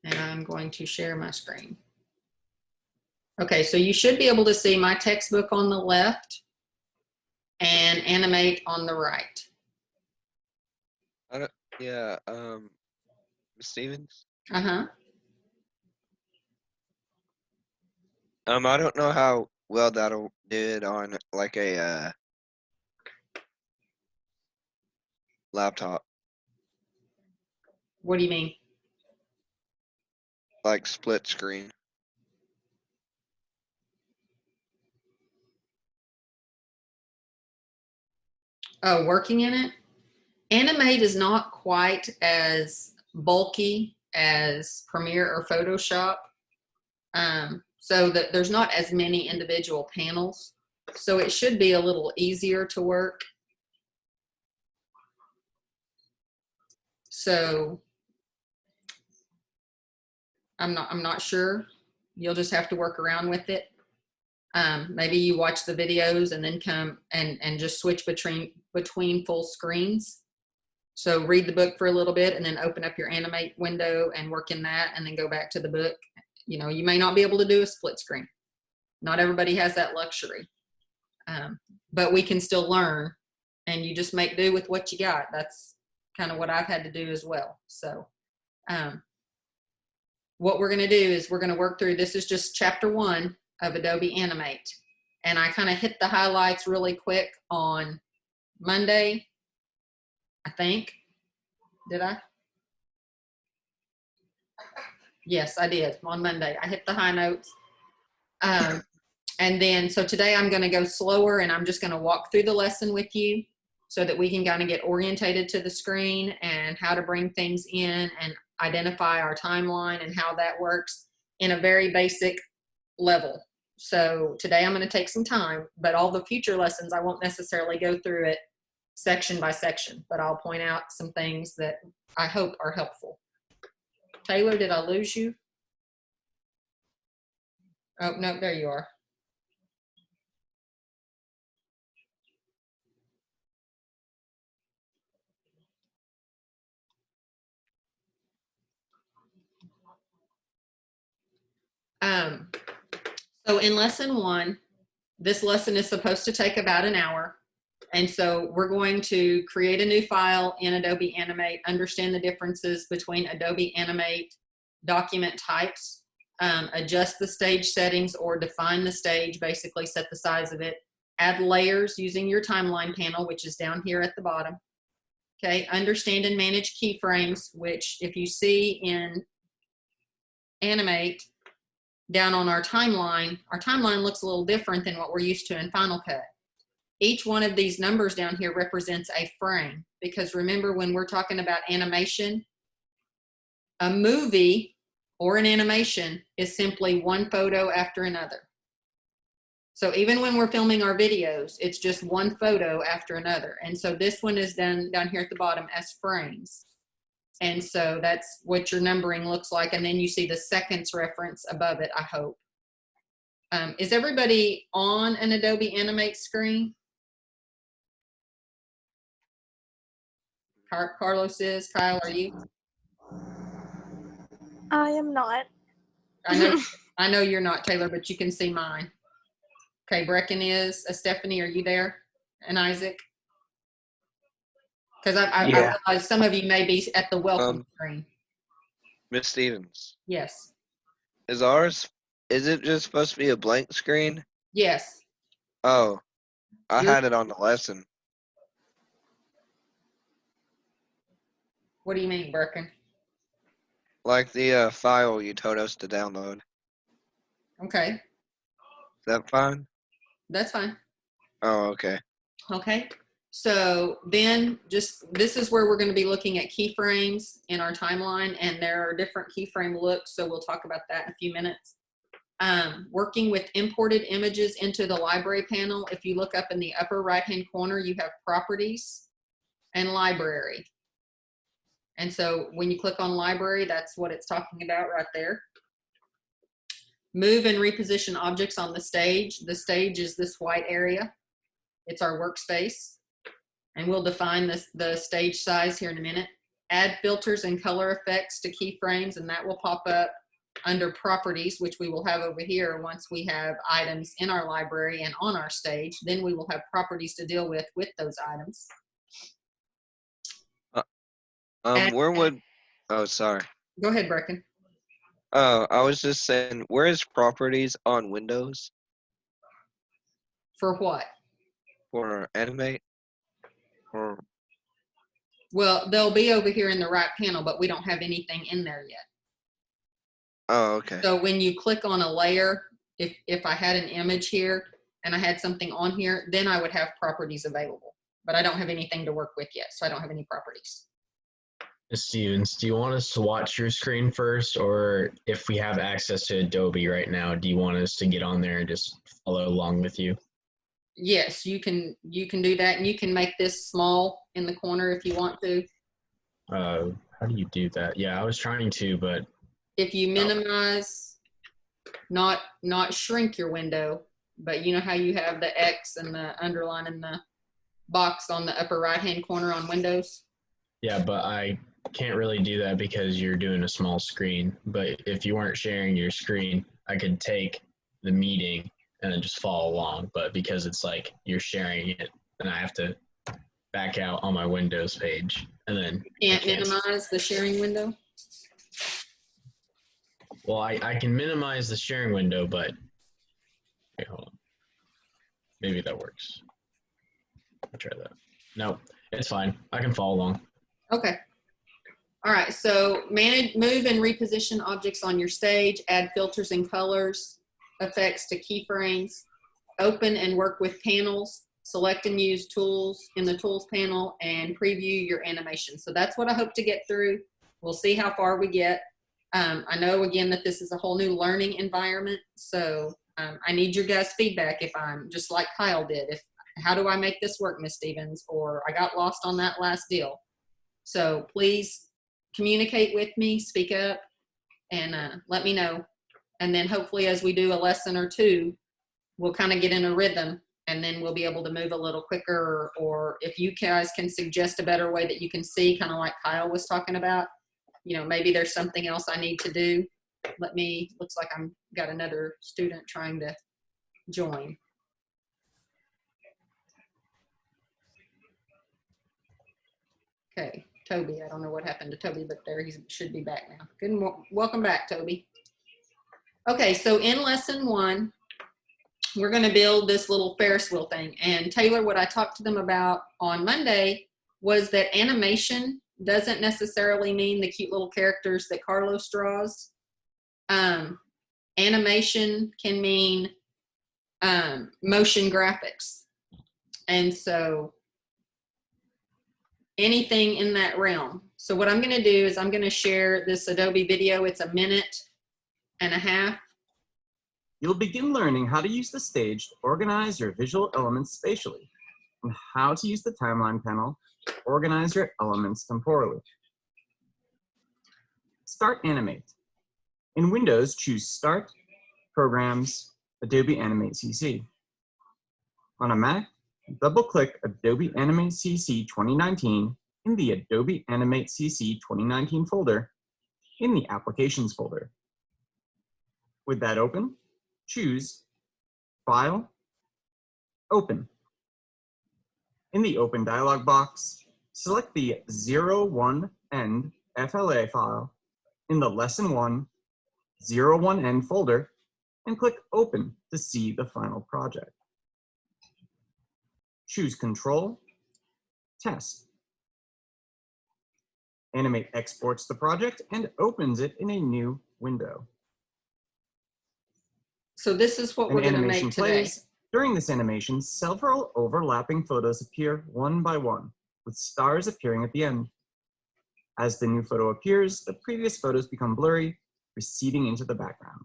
And I'm going to share my screen. Okay, so you should be able to see my textbook on the left and Animate on the right. Yeah, Ms. Stevens? Uh-huh. I don't know how well that'll do it on like a laptop, What do you mean? like split screen. Oh, working in it? Animate is not quite as bulky as Premiere or Photoshop. So that there's not as many individual panels. So it should be a little easier to work. So I'm not sure. You'll just have to work around with it. Maybe you watch the videos and then come and just switch between full screens. So read the book for a little bit and then open up your Animate window and work in that and then go back to the book. You know, you may not be able to do a split screen. Not everybody has that luxury. But we can still learn, and you just make do with what you got. That's kind of what I've had to do as well. So what we're going to do is we're going to work through, this is just chapter 1 of Adobe Animate. And I kind of hit the highlights really quick on Monday, I think. Did I? Yes, I did on Monday. I hit the high notes. And then, so today I'm going to go slower and I'm just going to walk through the lesson with you so that we can kind of get orientated to the screen and how to bring things in and identify our timeline and how that works in a very basic level. So today I'm going to take some time, but all the future lessons, I won't necessarily go through it section by section, but I'll point out some things that I hope are helpful. Taylor, did I lose you? Oh, no, there you are. So in lesson 1, this lesson is supposed to take about an hour. And so we're going to create a new file in Adobe Animate, understand the differences between Adobe Animate document types, adjust the stage settings or define the stage, basically set the size of it, add layers using your timeline panel, which is down here at the bottom. Okay, understand and manage keyframes, which if you see in Animate, down on our timeline looks a little different than what we're used to in Final Cut. Each one of these numbers down here represents a frame, because remember, when we're talking about animation, a movie or an animation is simply one photo after another. So even when we're filming our videos, it's just one photo after another. And so this one is done down here at the bottom as frames. And so that's what your numbering looks like. And then you see the seconds reference above it, I hope. Is everybody on an Adobe Animate screen? Carlos is. Kyle, are you? I am not. I know you're not, Taylor, but you can see mine. Okay, Brecken is. Stephanie, are you there? And Isaac? Because I realize some of you may be at the welcome screen. Miss Stevens. Yes. Is it just supposed to be a blank screen? Yes. Oh, I had it on the lesson. What do you mean, Brecken? Like the file you told us to download. Okay. Is that fine? That's fine. Oh, okay. Okay. So then this is where we're going to be looking at keyframes in our timeline, and there are different keyframe looks. So we'll talk about that in a few minutes. Working with imported images into the library panel. If you look up in the upper right-hand corner, you have properties and library. And so when you click on library, that's what it's talking about right there. Move and reposition objects on the stage. The stage is this white area. It's our workspace. And we'll define the stage size here in a minute. add filters and color effects to keyframes, and that will pop up under properties, which we will have over here once we have items in our library and on our stage. Then we will have properties to deal with those items. Where would, oh, sorry. Go ahead, Brecken. Oh, I was just saying, where is properties on Windows For what? for Animate? Or, Well, they'll be over here in the right panel, but we don't have anything in there yet. oh, okay. So when you click on a layer, if I had an image here and I had something on here, then I would have properties available. But I don't have anything to work with yet, so I don't have any properties. Stevens, do you want us to watch your screen first, or if we have access to Adobe right now, do you want us to get on there and just follow along with you? Yes, you can do that, and you can make this small in the corner if you want to. How do you do that? Yeah, I was trying to, but If you minimize, not shrink your window, but you know how you have the X and the underline and the box on the upper right hand corner on Windows? yeah, but I can't really do that because you're doing a small screen. But if you weren't sharing your screen, I could take the meeting and then just follow along. But because it's like you're sharing it, then I have to back out on my Windows page, and then You can't minimize the sharing window? Well, I can minimize the sharing window, but okay, hold on. Maybe that works. I'll try that. No, it's fine. I can follow along. Okay. All right, so manage, move and reposition objects on your stage, add filters and colors, effects to keyframes, open and work with panels, select and use tools in the tools panel, and preview your animation. So that's what I hope to get through. We'll see how far we get. I know, again, that this is a whole new learning environment, so I need your guys' feedback if I'm just like Kyle did. How do I make this work, Ms. Stevens? Or I got lost on that last deal. So please communicate with me, speak up, and let me know. And then hopefully as we do a lesson or two, we'll kind of get in a rhythm, and then we'll be able to move a little quicker. Or if you guys can suggest a better way that you can see, kind of like Kyle was talking about, you know, maybe there's something else I need to do. Looks like I'm got another student trying to join. Okay, Toby, I don't know what happened to Toby, but there he should be back now. Welcome back, Toby. Okay, so in lesson 1, we're gonna build this little Ferris wheel thing. And Taylor, what I talked to them about on Monday was that animation doesn't necessarily mean the cute little characters that Carlos draws. Animation can mean motion graphics. And so anything in that realm. So what I'm going to do is I'm going to share this Adobe video. It's 1.5 minutes. You'll begin learning how to use the stage to organize your visual elements spatially, and how to use the timeline panel to organize your elements temporally. Start Animate. In Windows, choose Start, Programs, Adobe Animate CC. On a Mac, double-click Adobe Animate CC 2019 in the Adobe Animate CC 2019 folder in the Applications folder. With that open, choose File, Open. In the Open dialog box, select the 01end FLA file in the Lesson 1 01end folder and click Open to see the final project. Choose Control, Test. Animate exports the project and opens it in a new window. So this is what we're going to make today. During this animation, several overlapping photos appear one by one, with stars appearing at the end. As the new photo appears, the previous photos become blurry, receding into the background.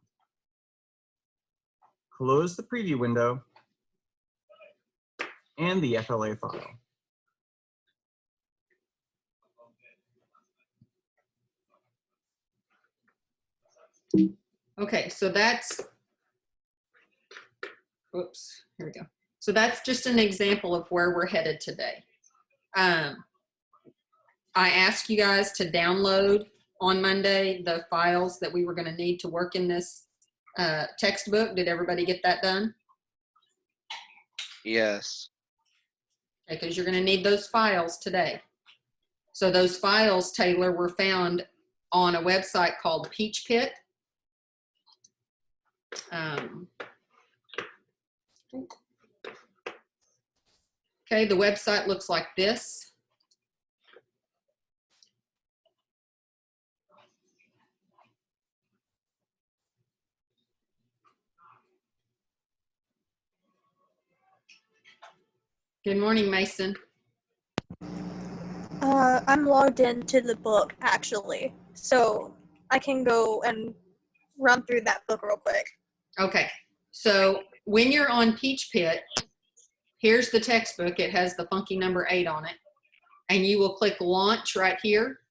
Close the preview window and the FLA file. Okay, so that's, oops, here we go. So that's just an example of where we're headed today. I I asked you guys to download on Monday the files that we were going to need to work in this textbook. Did everybody get that done? Yes. Okay, because you're going to need those files today. So those files, Taylor, were found on a website called Peach Pit. Okay, the website looks like this. Good morning, Mason. I'm logged into the book, actually, so I can go and run through that book real quick. Okay, so when you're on Peach Pit, here's the textbook. It has the funky number 8 on it. And you will click Launch right here.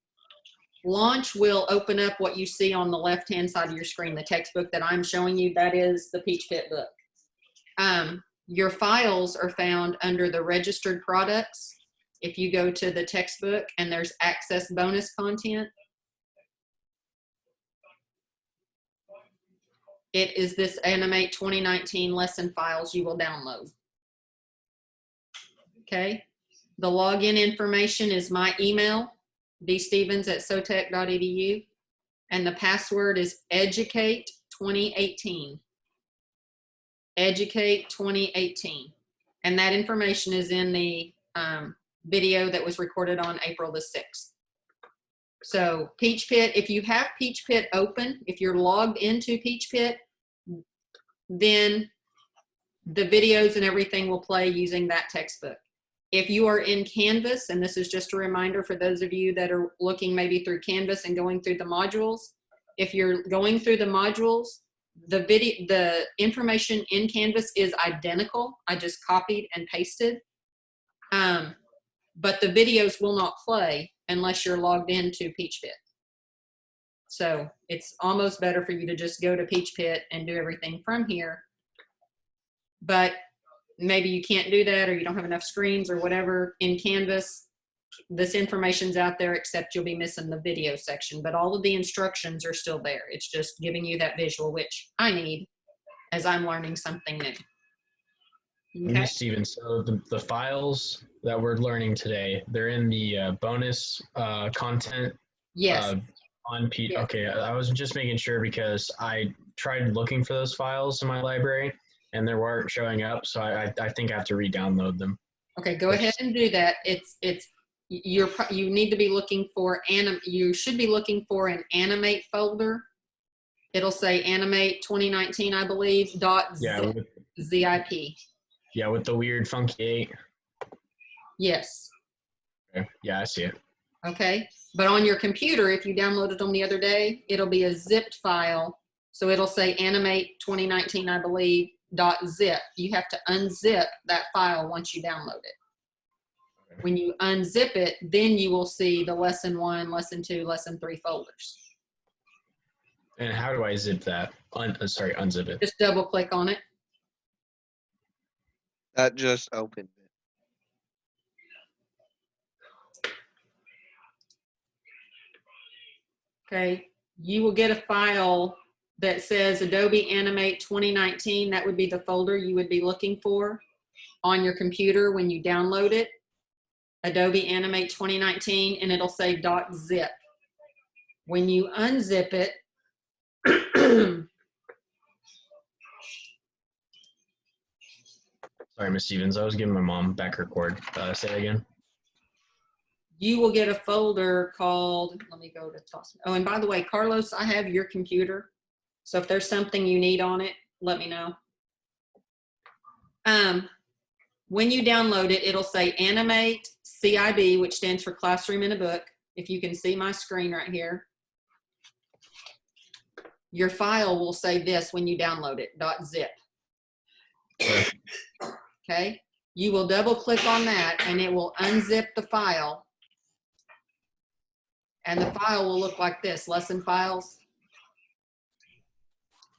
Launch will open up what you see on the left-hand side of your screen. The textbook that I'm showing you, that is the Peach Pit book. Your files are found under the registered products. If you go to the textbook and there's access bonus content, it is this Animate 2019 lesson files you will download. Okay, the login information is my email, dstevens@sotech.edu, and the password is educate2018. Educate 2018. And that information is in the video that was recorded on April the 6th. So Peach Pit, if you have Peach Pit open, if you're logged into Peach Pit, then the videos and everything will play using that textbook. If you are in Canvas, and this is just a reminder for those of you that are looking maybe through Canvas and going through the modules, if you're going through the modules, the information in Canvas is identical. I just copied and pasted. But the videos will not play unless you're logged into Peach Pit. So it's almost better for you to just go to Peach Pit and do everything from here. But maybe you can't do that, or you don't have enough screens or whatever in Canvas. This information's out there, except you'll be missing the video section, but all of the instructions are still there. It's just giving you that visual, which I need as I'm learning something new. Okay. Ms. Stevens, so the files that we're learning today, they're in the bonus content. Yes. On P. Yes. Okay, I was just making sure because I tried looking for those files in my library and they weren't showing up, so I think I have to re-download them. Okay, go ahead and do that. You need to be looking for you should be looking for an Animate folder. It'll say Animate 2019, I believe, .zip. Yeah, with the weird funky 8. Yes. Okay. Yeah, I see it. Okay, but on your computer, if you downloaded them the other day, it'll be a zipped file. So it'll say Animate 2019, I believe, .zip. You have to unzip that file once you download it. Okay. When you unzip it, then you will see the lesson 1, lesson 2, lesson 3 folders. And how do I zip that? Unzip it. Just double click on it. That just opened it. Okay, you will get a file that says Adobe Animate 2019. That would be the folder you would be looking for on your computer when you download it. Adobe Animate 2019, and it'll say .zip. When you unzip it, Sorry, Ms. Stevens, I was giving my mom back her cord. Say it again. You will get a folder called, let me go to toss. Oh, and by the way, Carlos, I have your computer. So if there's something you need on it, let me know. When you download it, it'll say Animate CIB, which stands for Classroom in a Book. If you can see my screen right here. Your file will say this when you download it, .zip. Okay, you will double click on that and it will unzip the file. And the file will look like this, lesson files.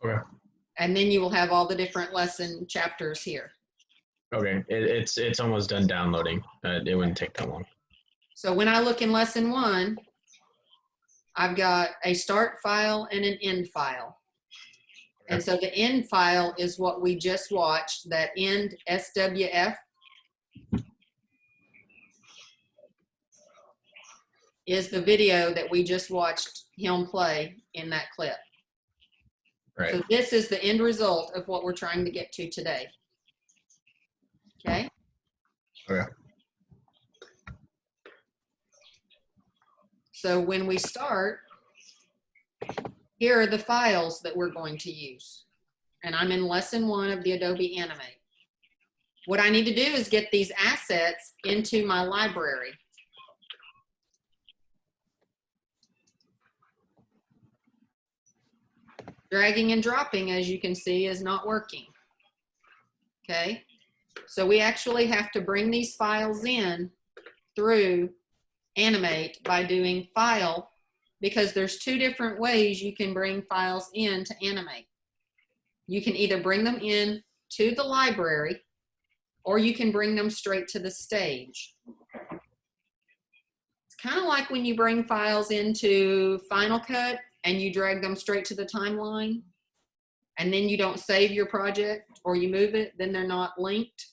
Okay. And then you will have all the different lesson chapters here. Okay, it's almost done downloading. It wouldn't take that long. So when I look in lesson 1, I've got a start file and an end file. And so the end file is what we just watched, that end SWF is the video that we just watched him play in that clip. Right. So this is the end result of what we're trying to get to today. Okay? Okay. So when we start, here are the files that we're going to use. And I'm in lesson 1 of the Adobe Animate. What I need to do is get these assets into my library. Dragging and dropping, as you can see, is not working. Okay? So we actually have to bring these files in through Animate by doing File, because there's 2 different ways you can bring files in to Animate. You can either bring them in to the library, or you can bring them straight to the stage. It's kind of like when you bring files into Final Cut and you drag them straight to the timeline, and then you don't save your project or you move it, then they're not linked.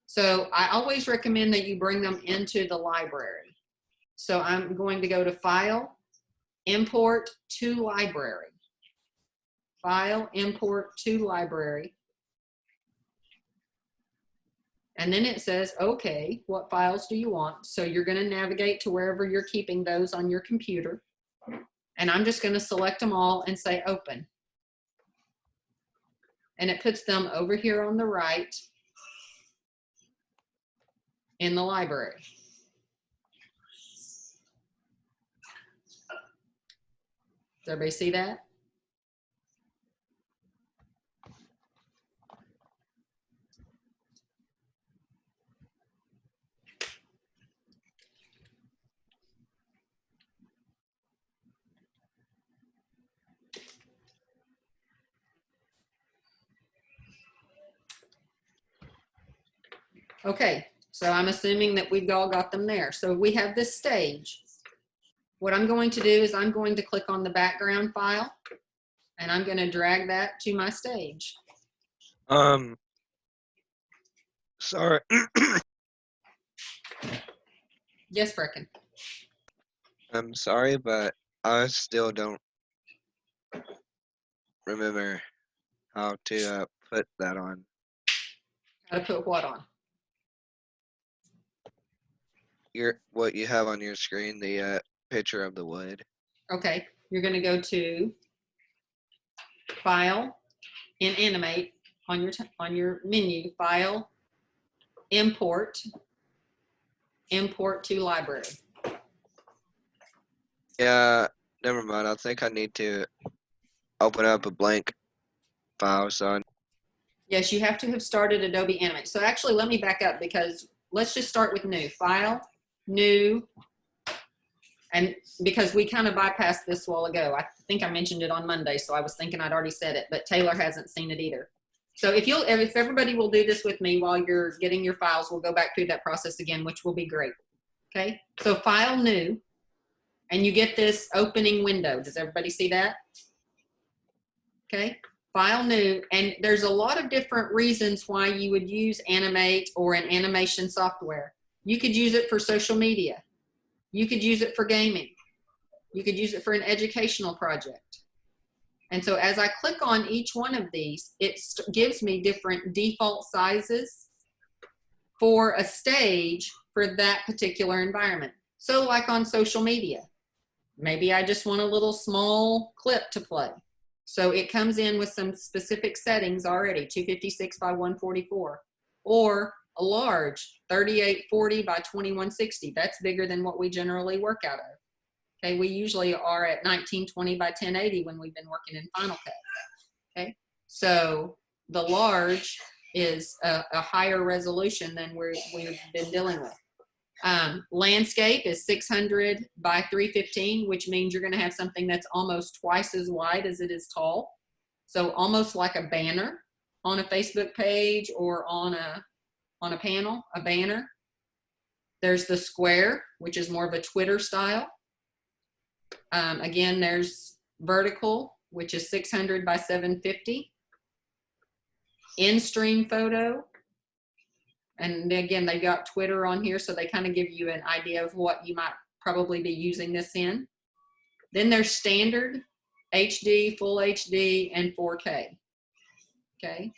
So I always recommend that you bring them into the library. So I'm going to go to File, Import to Library. File, Import to Library. And then it says, okay, what files do you want? So you're going to navigate to wherever you're keeping those on your computer. And I'm just going to select them all and say Open. And it puts them over here on the right in the library. Does everybody see that? Okay, so I'm assuming that we've all got them there. So we have this stage. What I'm going to do is I'm going to click on the background file, and I'm going to drag that to my stage. Sorry. Yes, Brecken. I'm sorry, but I still don't remember how to put that on. How to put what on? What you have on your screen, the picture of the wood. Okay, you're going to go to File in Animate on your menu, File, Import, Import to Library. Yeah, never mind. I think I need to open up a blank file, son. Yes, you have to have started Adobe Animate. So actually, let me back up, because let's just start with New. File, New, and because we kind of bypassed this a while ago. I think I mentioned it on Monday, so I was thinking I'd already said it, but Taylor hasn't seen it either. So if everybody will do this with me while you're getting your files, we'll go back through that process again, which will be great. Okay, so File, New, and you get this opening window. Does everybody see that? Okay, File, New, and there's a lot of different reasons why you would use Animate or an animation software. You could use it for social media. You could use it for gaming. You could use it for an educational project. And so as I click on each one of these, it gives me different default sizes for a stage for that particular environment. So like on social media, maybe I just want a little small clip to play. So it comes in with some specific settings already, 256 by 144, or a large 3840 by 2160. That's bigger than what we generally work out of. Okay, we usually are at 1920 by 1080 when we've been working in Final Cut. Okay, so the large is a higher resolution than we've been dealing with. Landscape is 600 by 315, which means you're going to have something that's almost twice as wide as it is tall. So almost like a banner on a Facebook page or on a panel, a banner. There's the square, which is more of a Twitter style. Again, there's vertical, which is 600 by 750. In-stream photo. And again, they've got Twitter on here, so they kind of give you an idea of what you might probably be using this in. Then there's standard, HD, full HD, and 4K. Okay.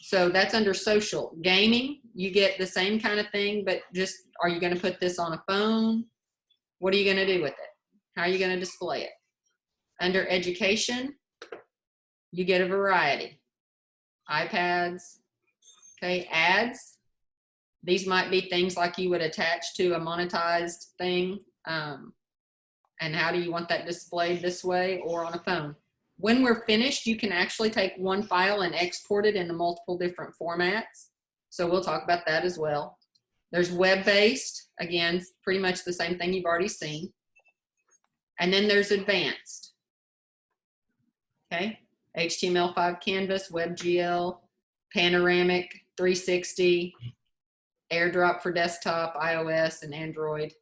So that's under social. Gaming, you get the same kind of thing, but just, are you going to put this on a phone? What are you going to do with it? How are you going to display it? Under education, you get a variety. iPads, okay, ads. These might be things like you would attach to a monetized thing. And how do you want that displayed, this way or on a phone? When we're finished, you can actually take one file and export it into multiple different formats. So we'll talk about that as well. There's web-based, again, pretty much the same thing you've already seen. And then there's advanced. Okay, HTML5 canvas, WebGL, panoramic, 360, AirDrop for desktop, iOS, and Android.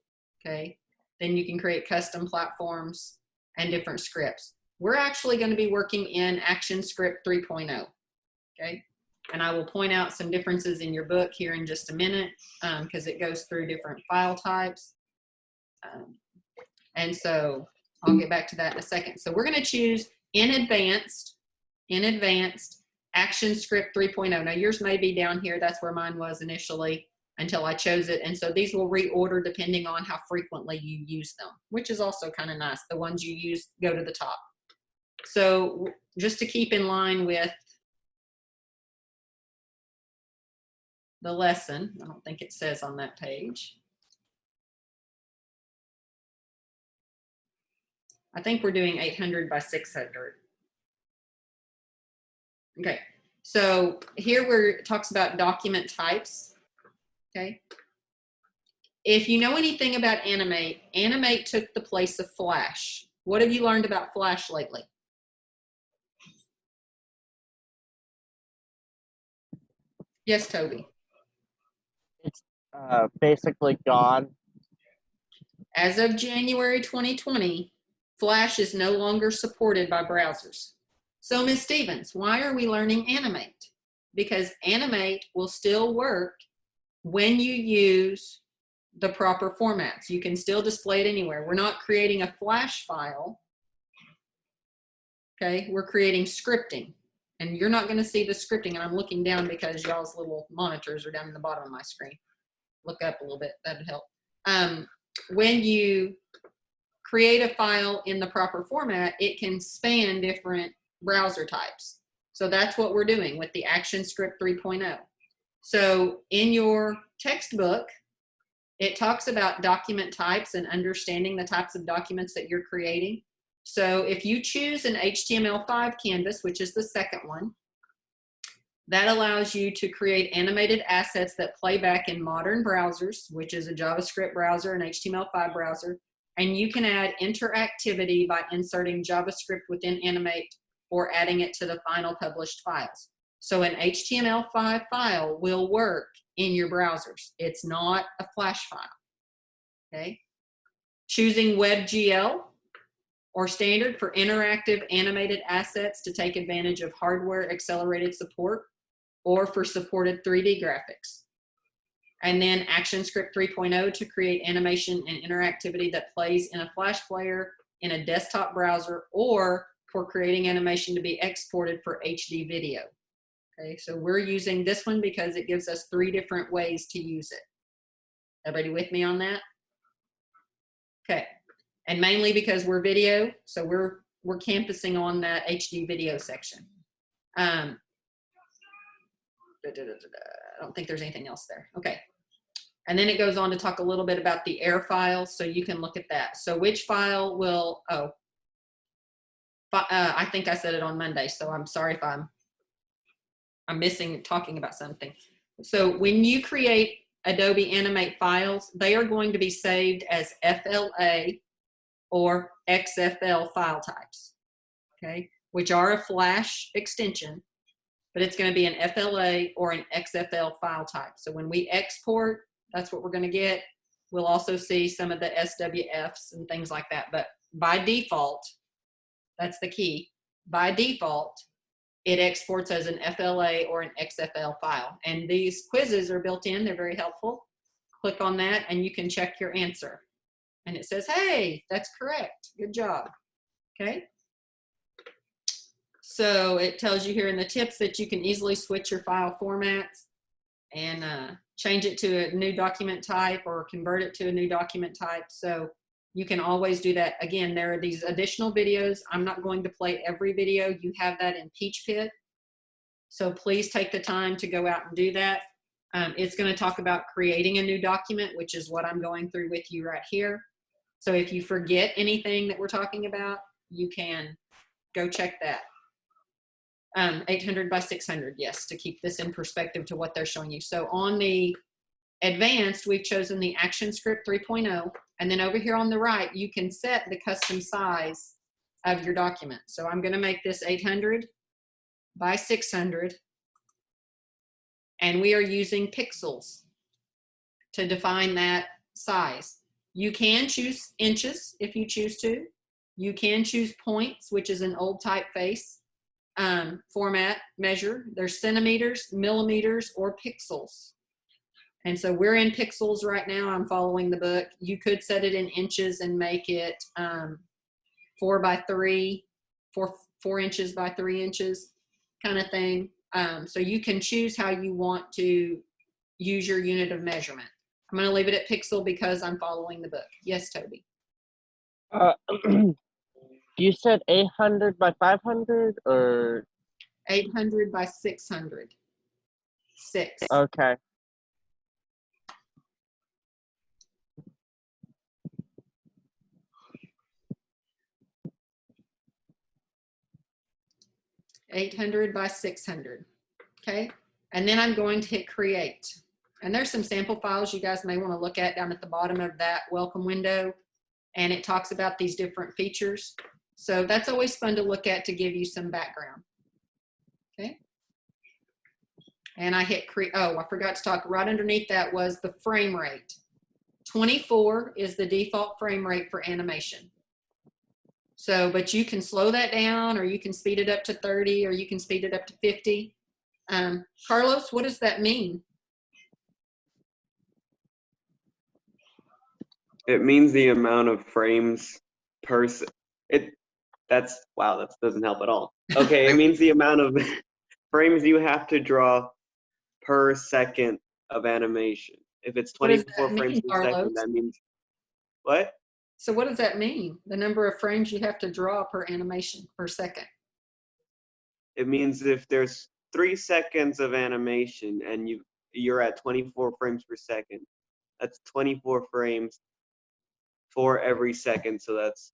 Okay, then you can create custom platforms and different scripts. We're actually going to be working in ActionScript 3.0. Okay, and I will point out some differences in your book here in just a minute because it goes through different file types. And so I'll get back to that in a second. So we're going to choose in advanced, ActionScript 3.0. Now yours may be down here. That's where mine was initially until I chose it. And so these will reorder depending on how frequently you use them, which is also kind of nice. The ones you use go to the top. So just to keep in line with the lesson, I don't think it says on that page. I think we're doing 800 by 600. Okay, so here where it talks about document types, okay? If you know anything about Animate, Animate took the place of Flash. What have you learned about Flash lately? Yes, Toby. It's basically gone. As of January 2020, Flash is no longer supported by browsers. So Ms. Stevens, why are we learning Animate? Because Animate will still work when you use the proper formats. You can still display it anywhere. We're not creating a Flash file. Okay, we're creating scripting. And you're not going to see the scripting. And I'm looking down because y'all's little monitors are down in the bottom of my screen. Look up a little bit, that'd help. When you create a file in the proper format, it can span different browser types. So that's what we're doing with the ActionScript 3.0. So in your textbook, it talks about document types and understanding the types of documents that you're creating. So if you choose an HTML5 canvas, which is the second one, that allows you to create animated assets that play back in modern browsers, which is a JavaScript browser and HTML5 browser. And you can add interactivity by inserting JavaScript within Animate or adding it to the final published files. So an HTML5 file will work in your browsers. It's not a Flash file, okay? Choosing WebGL or standard for interactive animated assets to take advantage of hardware accelerated support or for supported 3D graphics. And then ActionScript 3.0 to create animation and interactivity that plays in a Flash player, in a desktop browser, or for creating animation to be exported for HD video. Okay, so we're using this one because it gives us 3 different ways to use it. Everybody with me on that? Okay, and mainly because we're video, so we're campusing on that HD video section. I don't think there's anything else there. Okay. And then it goes on to talk a little bit about the air files, so you can look at that. So which file will, I think I said it on Monday, so I'm sorry if I'm missing talking about something. So when you create Adobe Animate files, they are going to be saved as FLA or XFL file types, okay, which are a Flash extension, but it's going to be an FLA or an XFL file type. So when we export, That's what we're going to get. We'll also see some of the SWFs and things like that. But by default, that's the key. By default, it exports as an FLA or an XFL file. And these quizzes are built in. They're very helpful. Click on that and you can check your answer. And it says, hey, that's correct. Good job. Okay. So it tells you here in the tips that you can easily switch your file formats and change it to a new document type or convert it to a new document type. So you can always do that. Again, there are these additional videos. I'm not going to play every video. You have that in Peach Pit. So please take the time to go out and do that. It's going to talk about creating a new document, which is what I'm going through with you right here. So if you forget anything that we're talking about, you can go check that. 800 by 600, yes, to keep this in perspective to what they're showing you. So on the advanced, we've chosen the Action Script 3.0, and then over here on the right, you can set the custom size of your document. So I'm going to make this 800 by 600, and we are using pixels to define that size. You can choose inches if you choose to. You can choose points, which is an old typeface format measure. There's centimeters, millimeters, or pixels. And so we're in pixels right now. I'm following the book. You could set it in inches and make it 4 by 3, 4 inches by 3 inches kind of thing. So you can choose how you want to use your unit of measurement. I'm going to leave it at pixel because I'm following the book. Yes, Toby. You said 800 by 500 or 800 by 600. 6. okay. $800 by 600. Okay. And then I'm going to hit create. And there's some sample files you guys may want to look at down at the bottom of that welcome window. And it talks about these different features. So that's always fun to look at to give you some background. Okay. And I hit create. Oh, I forgot to talk. Right underneath that was the frame rate. 24 is the default frame rate for animation. So, but you can slow that down, or you can speed it up to 30, or you can speed it up to 50. Carlos, what does that mean? It means the amount of frames per wow, that doesn't help at all. Okay, it means the amount of frames you have to draw per second of animation. If it's What does 24 that frames mean, per second, Carlos? that means what? So what does that mean? The number of frames you have to draw per animation per second. It means if there's 3 seconds of animation and you're at 24 frames per second, that's 24 frames for every second. So that's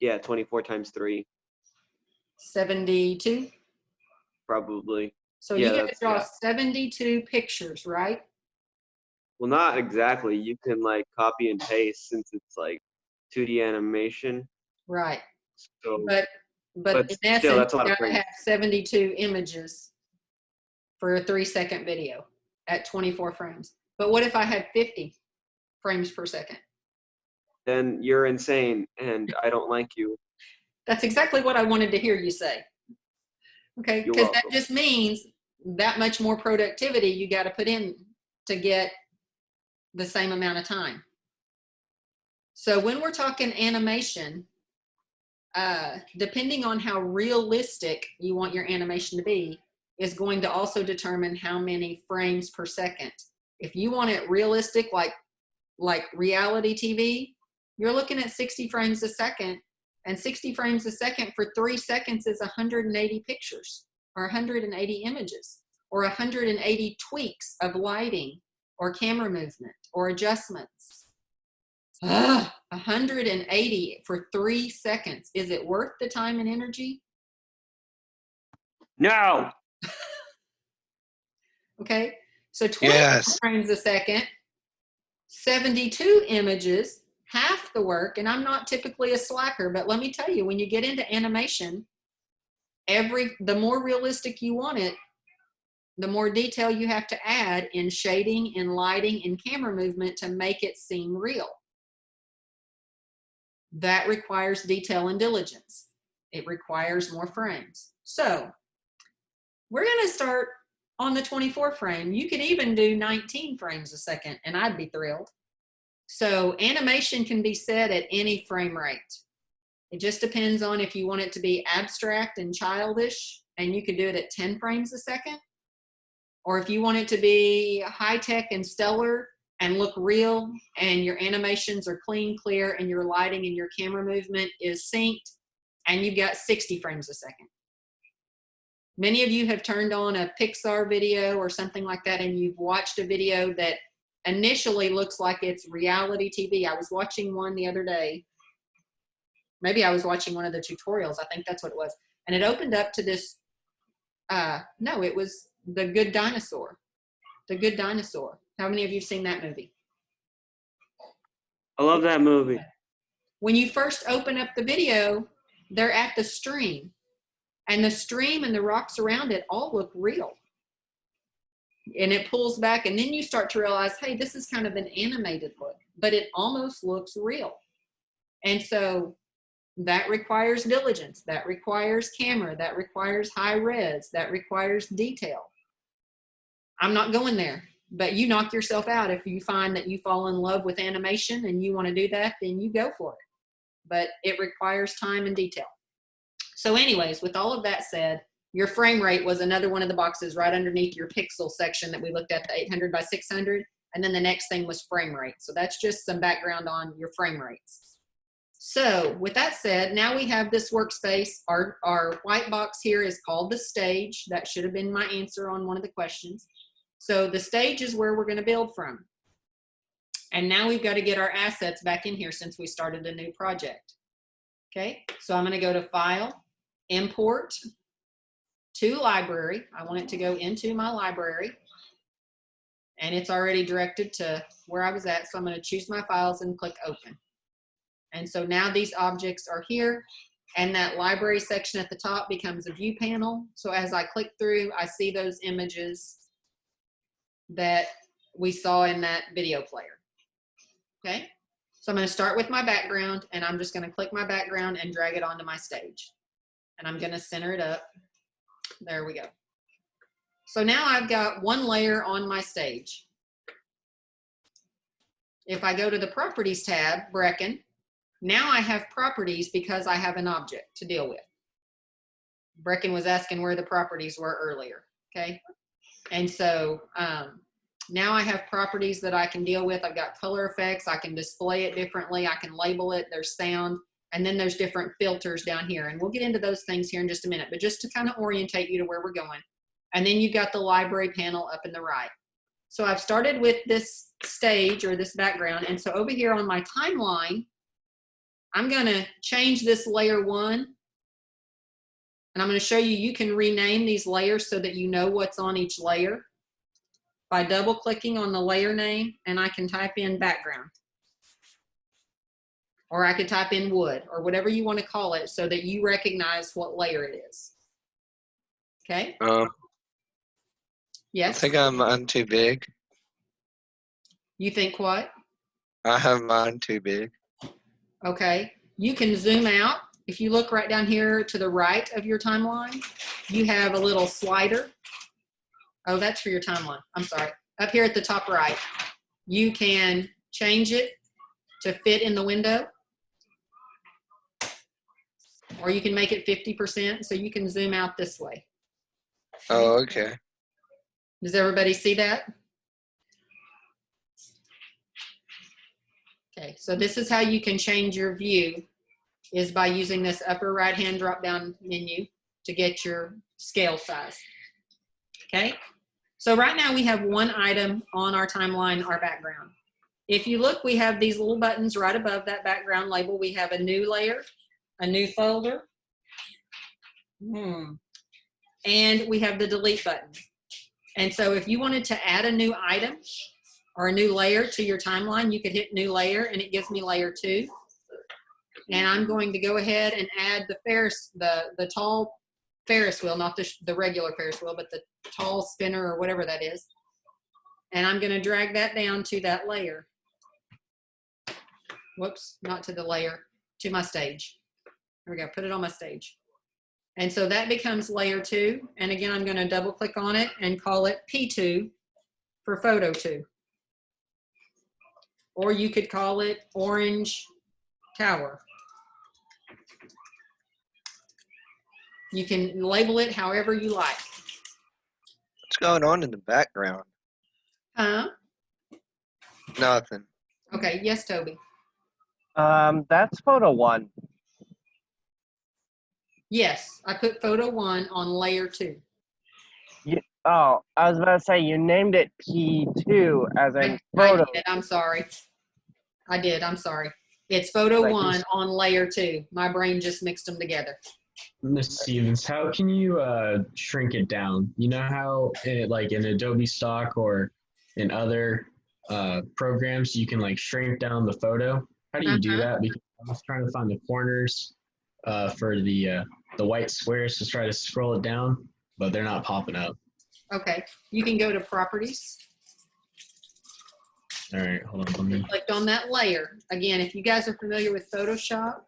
yeah, 24 times 3. 72. Probably. So Yeah, you have to draw yeah. 72 pictures, right? Well, not exactly. You can like copy and paste since it's like 2D animation. Right. So, But in still, essence, that's a lot you of gotta frames. have 72 images for a 3-second video at 24 frames. But what if I had 50 frames per second? Then you're insane, and I don't like you. That's exactly what I wanted to hear you say. Okay, You're because that welcome. just means that much more productivity you got to put in to get the same amount of time. So when we're talking animation, depending on how realistic you want your animation to be, is going to also determine how many frames per second. If you want it realistic, like reality TV, you're looking at 60 frames a second, and 60 frames a second for 3 seconds is 180 pictures or 180 images or 180 tweaks of lighting or camera movement or adjustments. 180 for 3 seconds. Is it worth the time and energy? No. Okay, so 20 Yes. frames a second, 72 images, half the work. And I'm not typically a slacker, but let me tell you, when you get into animation, the more realistic you want it, the more detail you have to add in shading, in lighting, in camera movement to make it seem real. That requires detail and diligence. It requires more frames. So we're going to start on the 24 frame. You could even do 19 frames a second, and I'd be thrilled. So animation can be set at any frame rate. It just depends on if you want it to be abstract and childish, and you could do it at 10 frames a second, or if you want it to be high-tech and stellar and look real, and your animations are clean, clear, and your lighting and your camera movement is synced, and you've got 60 frames a second. Many of you have turned on a Pixar video or something like that, and you've watched a video that initially looks like it's reality TV. I was watching one the other day. Maybe I was watching one of the tutorials. I think that's what it was. And it opened up to this, no, it was The Good Dinosaur. The Good Dinosaur. How many of you have seen that movie? I love that movie. When you first open up the video, they're at the stream. And the stream and the rocks around it all look real. And it pulls back, and then you start to realize, hey, this is kind of an animated look, but it almost looks real. And so that requires diligence, that requires camera, that requires high res, that requires detail. I'm not going there, but you knock yourself out. If you find that you fall in love with animation and you want to do that, then you go for it. But it requires time and detail. So anyways, with all of that said, your frame rate was another one of the boxes right underneath your pixel section that we looked at, the 800 by 600. And then the next thing was frame rate. So that's just some background on your frame rates. So with that said, now we have this workspace. Our white box here is called the stage. That should have been my answer on one of the questions. So the stage is where we're going to build from. And now we've got to get our assets back in here since we started a new project. Okay, so I'm going to go to File, Import to Library. I want it to go into my library. And it's already directed to where I was at. So I'm going to choose my files and click Open. And so now these objects are here. And that library section at the top becomes a view panel. So as I click through, I see those images that we saw in that video player. Okay, so I'm going to start with my background, and I'm just going to click my background and drag it onto my stage. And I'm going to center it up. There we go. So now I've got one layer on my stage. If I go to the Properties tab, Brecken, now I have properties because I have an object to deal with. Brecken was asking where the properties were earlier, okay? And so now I have properties that I can deal with. I've got color effects. I can display it differently. I can label it. There's sound. And then there's different filters down here. And we'll get into those things here in just a minute. But just to kind of orientate you to where we're going. And then you've got the library panel up in the right. So I've started with this stage or this background. And so over here on my timeline, I'm going to change this layer 1. And I'm going to show you, you can rename these layers so that you know what's on each layer by double clicking on the layer name, and I can type in background. Or I could type in wood or whatever you want to call it so that you recognize what layer it is. Okay? Yes? I think I'm too big. You think what? I have mine too big. Okay. You can zoom out. If you look right down here to the right of your timeline, you have a little slider. Oh, that's for your timeline. I'm sorry. Up here at the top right, you can change it to fit in the window. Or you can make it 50%, so you can zoom out this way. Oh, okay. Does everybody see that? Okay, so this is how you can change your view, is by using this upper right-hand drop-down menu to get your scale size. Okay, so right now we have one item on our timeline, our background. If you look, we have these little buttons right above that background label. We have a new layer, a new folder, and we have the delete button. And so if you wanted to add a new item or a new layer to your timeline, you could hit new layer and it gives me layer 2. And I'm going to go ahead and add the tall Ferris wheel, not the regular Ferris wheel, but the tall spinner or whatever that is. And I'm going to drag that down to that layer. Whoops, not to the layer, to my stage. There we go, put it on my stage. And so that becomes layer 2. And again, I'm going to double click on it and call it P2 for photo 2. Or you could call it Orange Tower. You can label it however you like. What's going on in the background? Huh? Nothing. Okay, yes, Toby. That's photo 1. Yes, I put photo 1 on layer 2. Oh, I was about to say you named it P2 as in I photo. did, I'm sorry. I did, I'm sorry. It's photo Like 1 on layer 2. My brain just mixed them together. Miss Stevens, how can you shrink it down? You know how like in Adobe Stock or in other programs, you can like shrink down the photo. How do you do that? Because I was trying to find the corners for the white squares to try to scroll it down, but they're not popping up. Okay, you can go to properties. All right, hold on. Let me Clicked on that layer. Again, if you guys are familiar with Photoshop,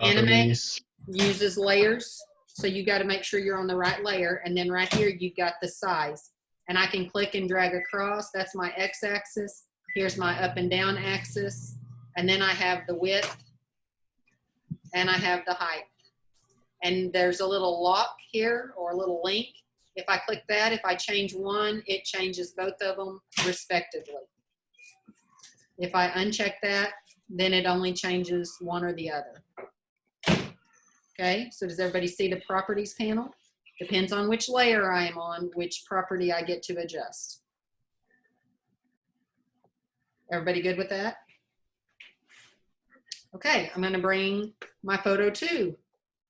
Animate properties. uses layers. So you got to make sure you're on the right layer. And then right here, you've got the size. And I can click and drag across. That's my x-axis. Here's my up and down axis. And then I have the width. And I have the height. And there's a little lock here or a little link. If I click that, if I change one, it changes both of them respectively. If I uncheck that, then it only changes one or the other. Okay, so does everybody see the properties panel? Depends on which layer I am on, which property I get to adjust. Everybody good with that? Okay, I'm going to bring my photo 2.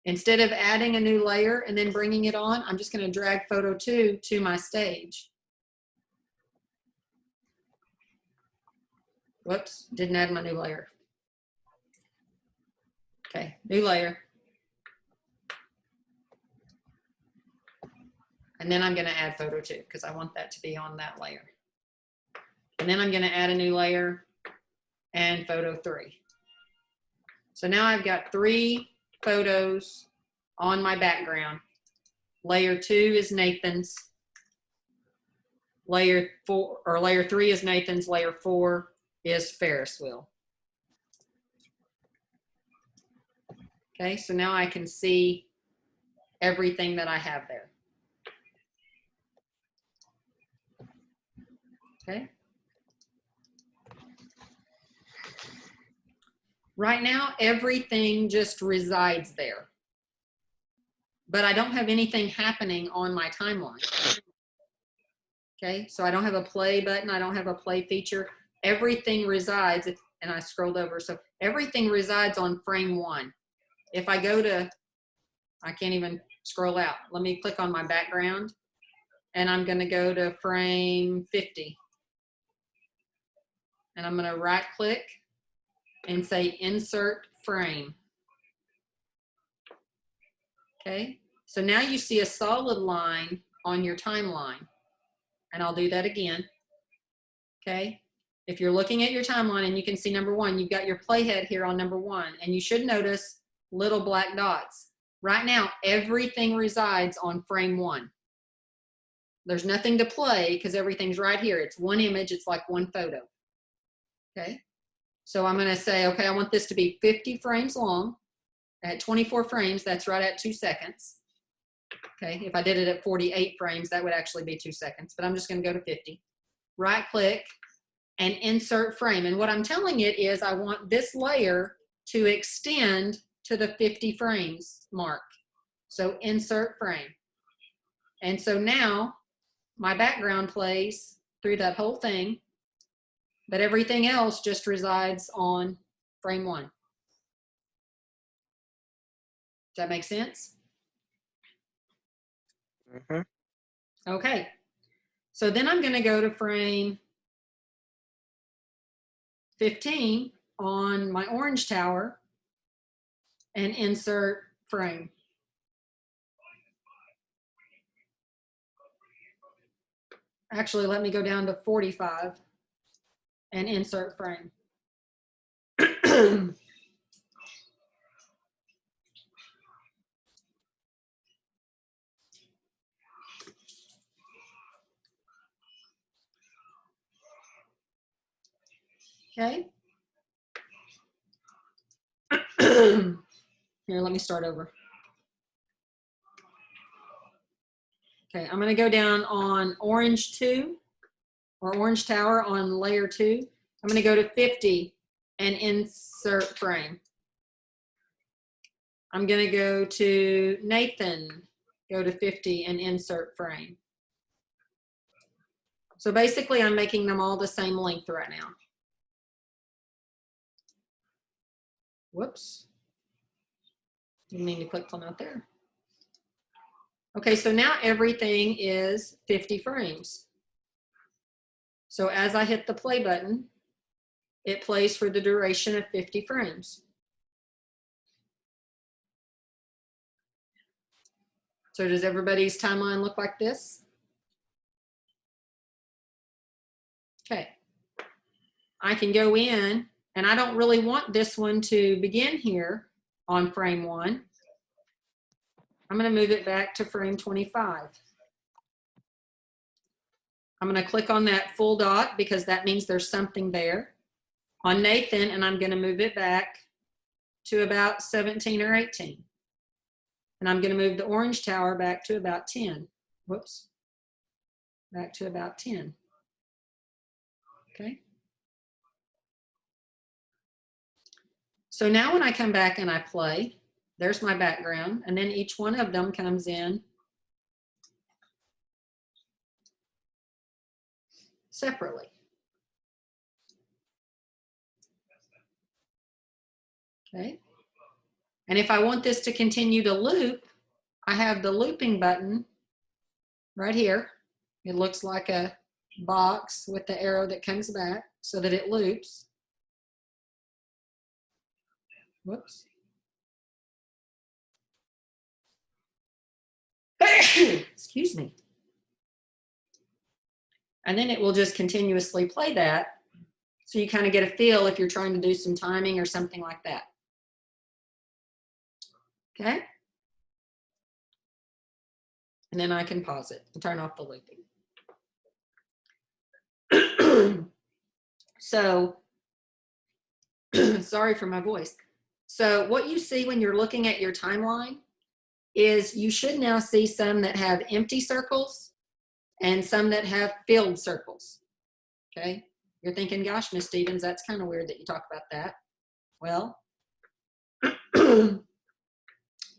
Instead of adding a new layer and then bringing it on, I'm just going to drag photo 2 to my stage. Whoops, didn't add my new layer. Okay, new layer. And then I'm going to add photo 2 because I want that to be on that layer. And then I'm going to add a new layer and photo 3. So now I've got 3 photos on my background. Layer 2 is Nathan's. Layer 3 is Nathan's. Layer 4 is Ferris wheel. Okay, so now I can see everything that I have there. Okay. Right now, everything just resides there. But I don't have anything happening on my timeline. Okay, so I don't have a play button. I don't have a play feature. Everything resides, and I scrolled over, so everything resides on frame 1. If I go to, I can't even scroll out. Let me click on my background, and I'm going to go to frame 50. And I'm going to right click and say insert frame. Okay, so now you see a solid line on your timeline. And I'll do that again. Okay, if you're looking at your timeline and you can see number 1, you've got your playhead here on number 1, and you should notice little black dots. Right now, everything resides on frame 1. There's nothing to play because everything's right here. It's one image, it's like one photo. Okay, so I'm going to say, okay, I want this to be 50 frames long. At 24 frames, that's right at 2 seconds. Okay, if I did it at 48 frames, that would actually be 2 seconds, but I'm just going to go to 50. Right click and insert frame. And what I'm telling it is I want this layer to extend to the 50 frames mark. So insert frame. And so now my background plays through that whole thing, but everything else just resides on frame 1. Does that make sense? Mm-hmm. Okay. So then I'm going to go to frame 15 on my orange tower and insert frame. Actually, let me go down to 45 and insert frame. Okay. Here, let me start over. Okay, I'm going to go down on orange 2 or orange tower on layer 2. I'm going to go to 50 and insert frame. I'm going to go to Nathan, go to 50 and insert frame. So basically, I'm making them all the same length right now. Whoops. Didn't mean to click on out there. Okay, so now everything is 50 frames. So as I hit the play button, it plays for the duration of 50 frames. So does everybody's timeline look like this? Okay. I can go in, and I don't really want this one to begin here on frame 1. I'm going to move it back to frame 25. I'm going to click on that full dot because that means there's something there on Nathan, and I'm going to move it back to about 17 or 18. And I'm going to move the orange tower back to about 10. Whoops. Back to about 10. Okay. So now when I come back and I play, there's my background, and then each one of them comes in separately. Okay. And if I want this to continue to loop, I have the looping button right here. It looks like a box with the arrow that comes back so that it loops. Whoops. Excuse me. And then it will just continuously play that. So you kind of get a feel if you're trying to do some timing or something like that. Okay. And then I can pause it and turn off the looping. So, sorry for my voice. So what you see when you're looking at your timeline is you should now see some that have empty circles and some that have filled circles. Okay. You're thinking, gosh, Miss Stevens, that's kind of weird that you talk about that. Well,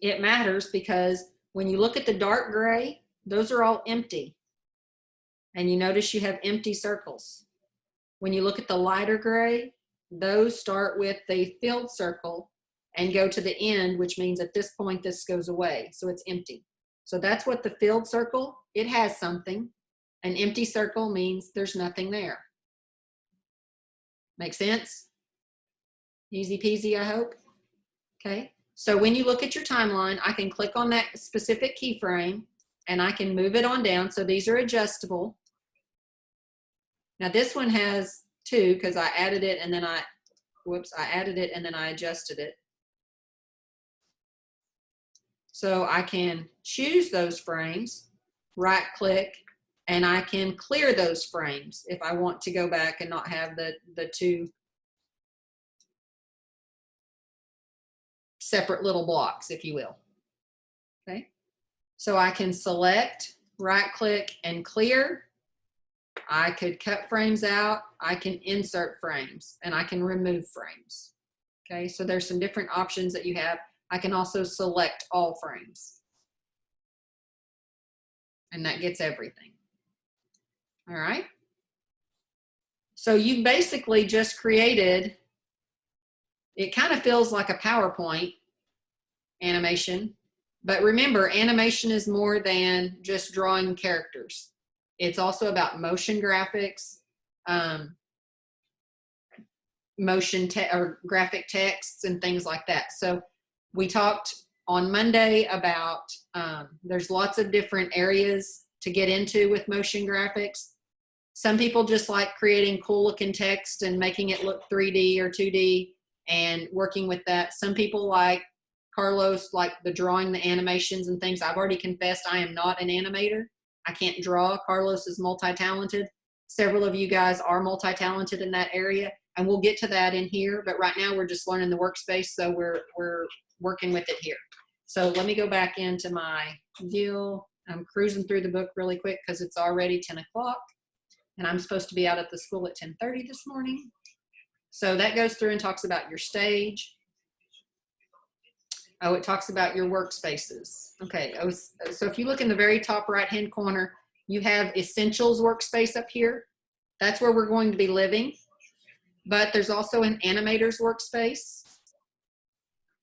it matters because when you look at the dark gray, those are all empty. And you notice you have empty circles. When you look at the lighter gray, those start with the filled circle and go to the end, which means at this point, this goes away. So it's empty. So that's what the filled circle, it has something. An empty circle means there's nothing there. Make sense? Easy peasy, I hope. Okay. So when you look at your timeline, I can click on that specific keyframe and I can move it on down. So these are adjustable. Now this one has 2 because I added it and then I added it and then I adjusted it. So I can choose those frames, right click, and I can clear those frames if I want to go back and not have the 2 separate little blocks, if you will. Okay. So I can select, right click, and clear. I could cut frames out. I can insert frames and I can remove frames. Okay. So there's some different options that you have. I can also select all frames. And that gets everything. All right. So you basically just created, it kind of feels like a PowerPoint animation, but remember, animation is more than just drawing characters. It's also about motion graphics, or graphic texts and things like that. So we talked on Monday about there's lots of different areas to get into with motion graphics. Some people just like creating cool looking text and making it look 3D or 2D and working with that. Some people like Carlos, like the drawing, the animations and things. I've already confessed I am not an animator. I can't draw. Carlos is multi-talented. Several of you guys are multi-talented in that area, and we'll get to that in here. But right now we're just learning the workspace, so we're working with it here. So let me go back into my deal. I'm cruising through the book really quick because it's already 10 o'clock, and I'm supposed to be out at the school at 10:30 this morning. So that goes through and talks about your stage. Oh, it talks about your workspaces. Okay, so if you look in the very top right-hand corner, you have Essentials workspace up here. That's where we're going to be living. But there's also an Animator's workspace.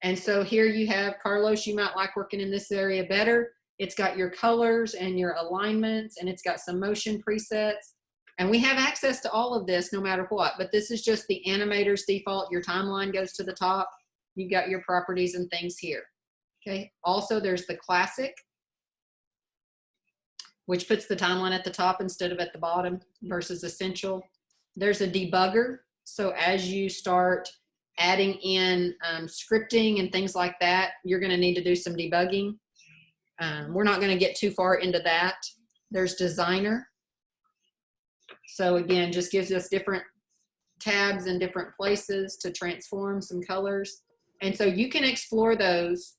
And so here you have, Carlos, you might like working in this area better. It's got your colors and your alignments, and it's got some motion presets. And we have access to all of this no matter what, but this is just the Animator's default. Your timeline goes to the top. You've got your properties and things here. Okay, also there's the Classic, which puts the timeline at the top instead of at the bottom versus Essential. There's a debugger. So as you start adding in scripting and things like that, you're gonna need to do some debugging. We're not gonna get too far into that. There's Designer. So again, just gives us different tabs in different places to transform some colors. And so you can explore those.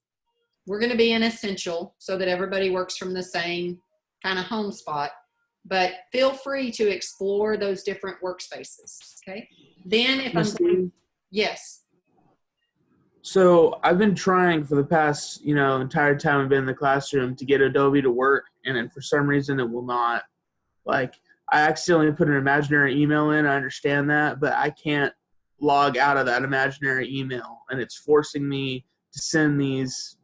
We're gonna be in Essential so that everybody works from the same kind of home spot, but feel free to explore those different workspaces, okay? Then if Miss I'm going, Steve, yes. so I've been trying for the past, entire time I've been in the classroom to get Adobe to work, and then for some reason it will not. Like, I accidentally put an imaginary email in, I understand that, but I can't log out of that imaginary email, and it's forcing me to send these,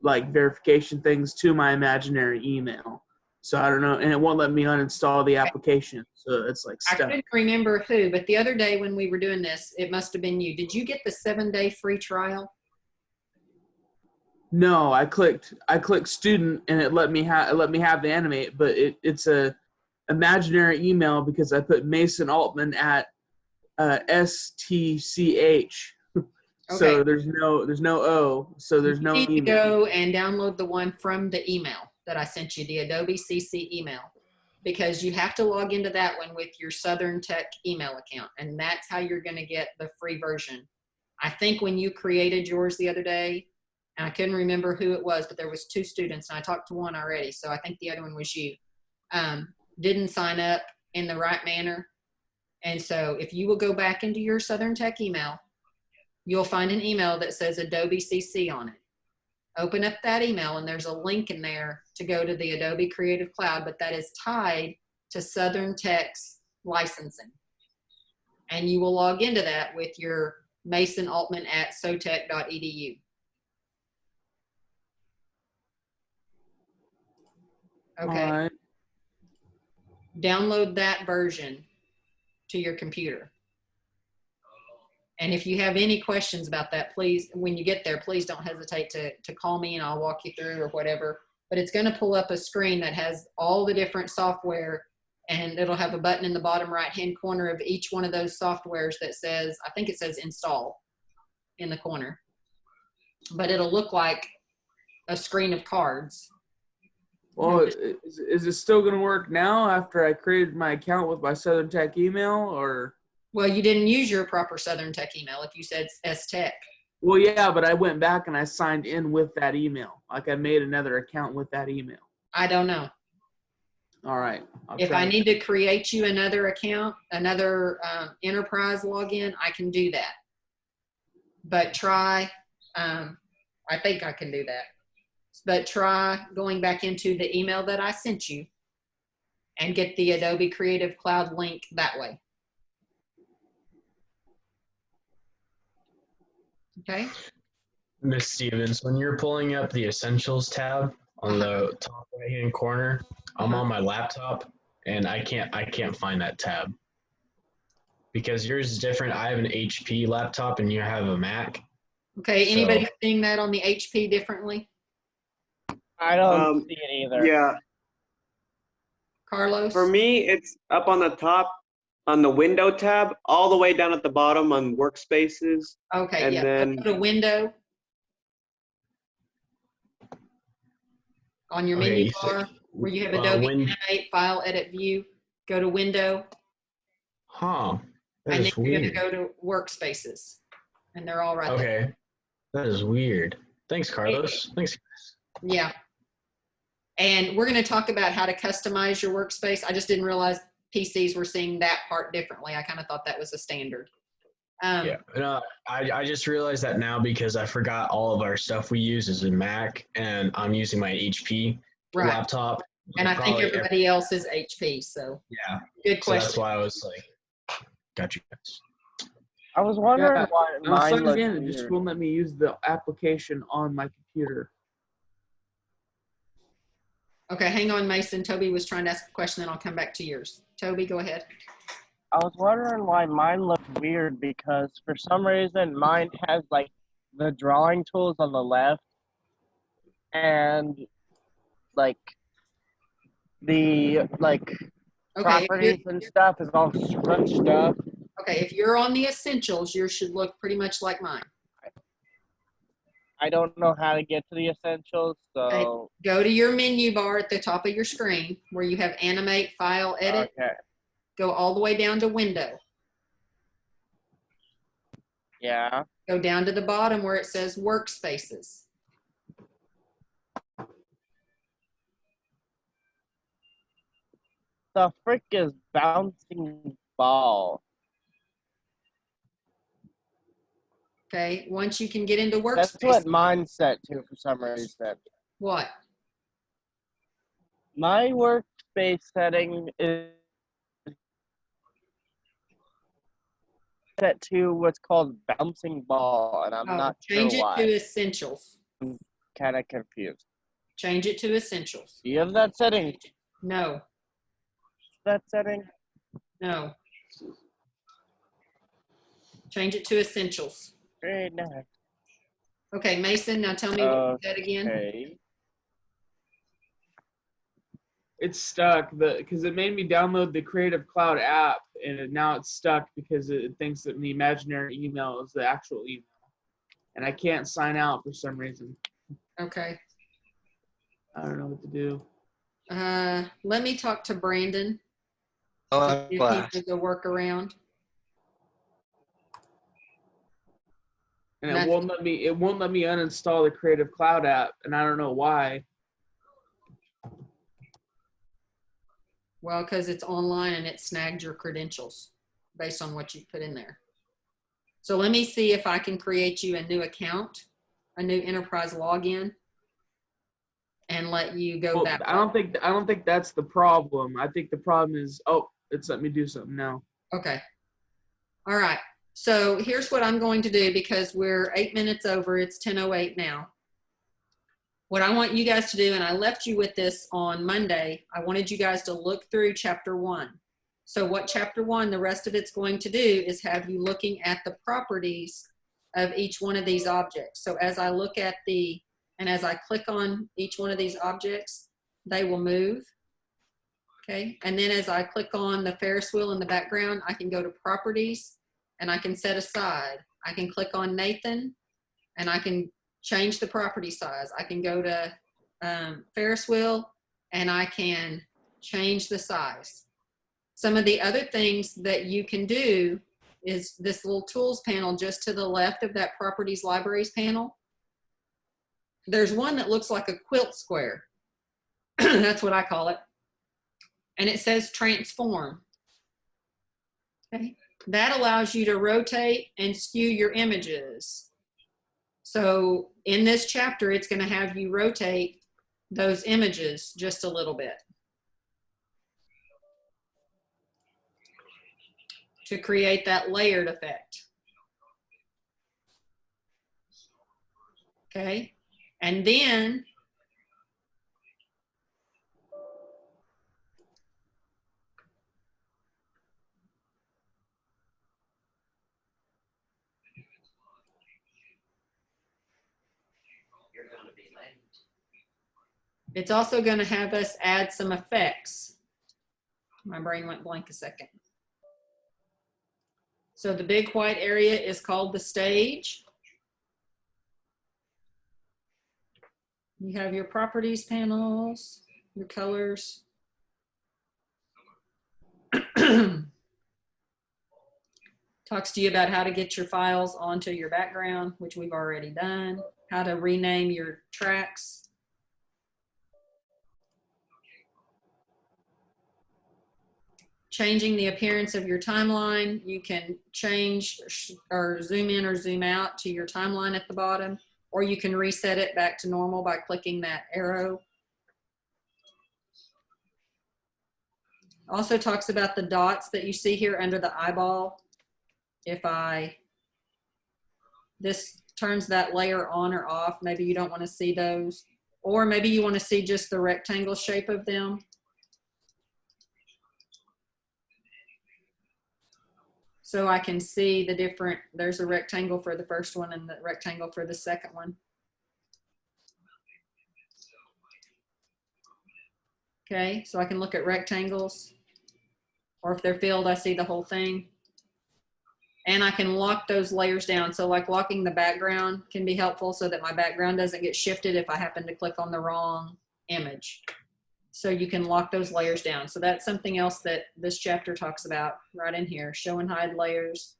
like, verification things to my imaginary email. So I don't know, and it won't let me uninstall the application, so it's like I stuck. couldn't remember who, but the other day when we were doing this, it must have been you. Did you get the 7-day free trial? No, I clicked student, and it let me have the Animate, but it's a imaginary email because I put Mason Altman at STCH. So Okay. there's no O, so there's no You need to email. go and download the one from the email that I sent you, the Adobe CC email, because you have to log into that one with your Southern Tech email account, and that's how you're going to get the free version. I think when you created yours the other day, and I couldn't remember who it was, but there was 2 students, and I talked to one already, so I think the other one was you, didn't sign up in the right manner. And so if you will go back into your Southern Tech email, you'll find an email that says Adobe CC on it. Open up that email, and there's a link in there to go to the Adobe Creative Cloud, but that is tied to Southern Tech's licensing. And you will log into that with your Mason Altman at sotech.edu. Okay. All right. Download that version to your computer. And if you have any questions about that, please, when you get there, please don't hesitate to call me and I'll walk you through or whatever. But it's going to pull up a screen that has all the different software, and it'll have a button in the bottom right-hand corner of each one of those softwares that says, I think it says install in the corner. But it'll look like a screen of cards. Well, is it still going to work now after I created my account with my Southern Tech email, or? Well, you didn't use your proper Southern Tech email if you said S-Tech. Well, yeah, but I went back and I signed in with that email. Like, I made another account with that email. I don't know. All right. If I need to create you another account, another enterprise login, I can do that. But try, I think I can do that. But try going back into the email that I sent you and get the Adobe Creative Cloud link that way. Okay. Miss Stevens, when you're pulling up the Essentials tab on the top right-hand corner, I'm on my laptop and I can't find that tab because yours is different. I have an HP laptop and you have a Mac. Okay. Anybody seeing that on the HP differently? I don't see it either. Yeah. Carlos? For me, it's up on the top on the window tab, all the way down at the bottom on workspaces. Okay, and yeah. then- Go to window on your menu Okay, bar where you have Adobe Animate, File, Edit, View. Go to window, Huh. That and then is you're going weird. to go to workspaces, and they're all right there. Okay. That is weird. Thanks, Carlos. Thanks. Yeah. And we're going to talk about how to customize your workspace. I just didn't realize PCs were seeing that part differently. I kind of thought that was a standard. Yeah. No, I just realized that now because I forgot all of our stuff we use is in Mac, and I'm using my HP Right. laptop. And I think Probably everybody else is HP. So yeah. good So that's question. why I was like, got you guys. I was wondering Yeah, why I'm mine signed looked in. It just weird. won't let me use the application on my computer. Okay, hang on, Mason. Toby was trying to ask a question, then I'll come back to yours. Toby, go ahead. I was wondering why mine looked weird because for some reason mine has like the drawing tools on the left and like the Okay, properties and stuff is all scrunched up. okay, if you're on the essentials, yours should look pretty much like mine. I don't know how to get to the essentials, Okay, so go to your menu bar at the top of your screen where you have Animate, File, Edit. okay. Go all the way down to Window. Yeah. Go down to the bottom where it says Workspaces. The frick is bouncing ball. Okay, once you can get into That's Workspaces. what mine's set to for some reason. What? My workspace setting is set to what's called bouncing ball, and I'm not sure Change it why. to Essentials. Kind of confused. Change it to Essentials. Do you have that setting? No, That setting? no. Change it to Essentials. Very nice. Okay, Mason, now tell me what you said again. Okay. It's stuck because it made me download the Creative Cloud app, and now it's stuck because it thinks that the imaginary email is the actual email, and I can't sign out for some reason. Okay. I don't know what to do. Let me talk to Brandon. Oh, See if he class. does a workaround. And That's- it won't let me uninstall the Creative Cloud app, and I don't know why. Well, because it's online and it snagged your credentials based on what you put in there. So let me see if I can create you a new account, a new enterprise login, and let you go Well, that way. I don't think that's the problem. I think the problem is, oh, it's let me do something now. Okay. All right. So here's what I'm going to do because we're 8 minutes over. It's 10:08 now. What I want you guys to do, and I left you with this on Monday, I wanted you guys to look through chapter 1. So what chapter 1, the rest of it's going to do is have you looking at the properties of each one of these objects. So as I look at and as I click on each one of these objects, they will move. Okay. And then as I click on the Ferris wheel in the background, I can go to properties and I can set aside. I can click on Nathan and I can change the property size. I can go to Ferris wheel and I can change the size. Some of the other things that you can do is this little tools panel just to the left of that properties libraries panel. There's one that looks like a quilt square. That's what I call it. And it says transform. Okay. That allows you to rotate and skew your images. So in this chapter, it's going to have you rotate those images just a little bit to create that layered effect. Okay. And then it's also going to have us add some effects. My brain went blank a second. So the big white area is called the stage. You have your properties panels, your colors. Talks to you about how to get your files onto your background, which we've already done, how to rename your tracks. Changing the appearance of your timeline. You can change or zoom in or zoom out to your timeline at the bottom, or you can reset it back to normal by clicking that arrow. Also talks about the dots that you see here under the eyeball. This turns that layer on or off. Maybe you don't want to see those, or maybe you want to see just the rectangle shape of them. So I can see the different, there's a rectangle for the first one and the rectangle for the second one. Okay, so I can look at rectangles, or if they're filled, I see the whole thing. And I can lock those layers down. So like locking the background can be helpful so that my background doesn't get shifted if I happen to click on the wrong image. So you can lock those layers down. So that's something else that this chapter talks about right in here. Show and hide layers,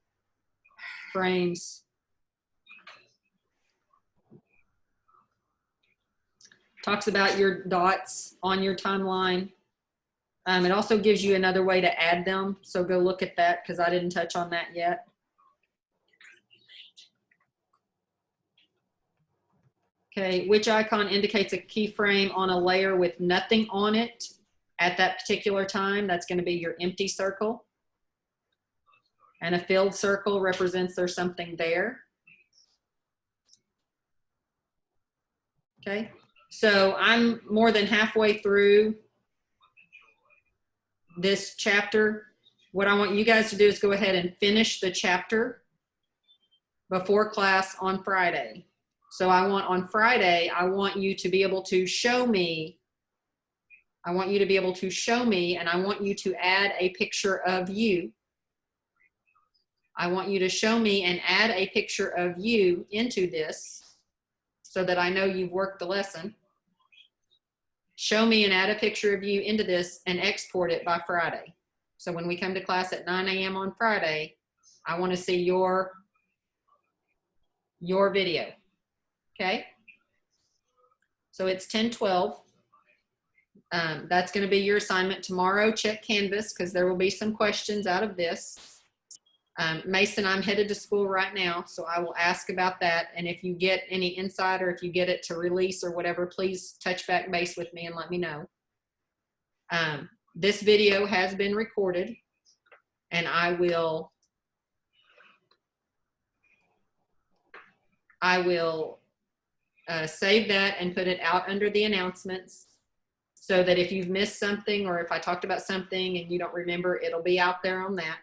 frames. Talks about your dots on your timeline. It also gives you another way to add them. So go look at that because I didn't touch on that yet. Okay, which icon indicates a keyframe on a layer with nothing on it at that particular time? That's going to be your empty circle. And a filled circle represents there's something there. Okay, so I'm more than halfway through this chapter. What I want you guys to do is go ahead and finish the chapter before class on Friday. So on Friday, I want you to be able to show me. I want you to be able to show me, and I want you to add a picture of you. I want you to show me and add a picture of you into this so that I know you've worked the lesson. Show me and add a picture of you into this and export it by Friday. So when we come to class at 9 a.m. on Friday, I want to see your video. Okay, so it's 10:12. That's going to be your assignment tomorrow. Check Canvas because there will be some questions out of this. Mason, I'm headed to school right now, so I will ask about that. And if you get any insight or if you get it to release or whatever, please touch back base with me and let me know. This video has been recorded, and I will save that and put it out under the announcements so that if you've missed something or if I talked about something and you don't remember, it'll be out there on that.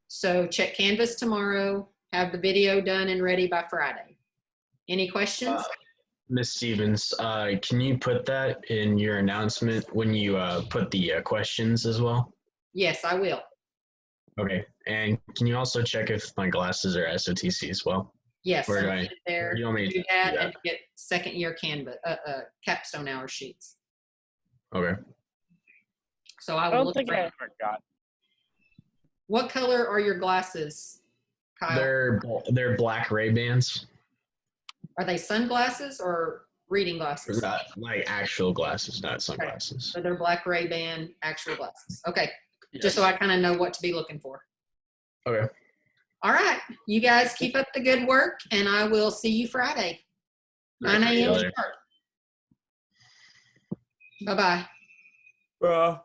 So check Canvas tomorrow, have the video done and ready by Friday. Any questions? Miss Stevens, can you put that in your announcement when you put the questions as well? Yes, I will. Okay, and can you also check if my glasses are SOTC as well? Yes, Or do I'm I- there or do you want me to do that do that? and get second year Canvas, capstone hour sheets. Okay. So I I will don't look think for. I forgot. What color are your glasses, Kyle? They're black Ray-Bans. Are they sunglasses or reading glasses? Not like actual glasses, not sunglasses. So they're black Ray-Ban actual glasses. Okay, Yes. just so I kind of know what to be looking for. Okay. All right, you guys keep up the good work, and I will see you Friday, 9 See you a.m. later. sharp. Bye-bye. Uh,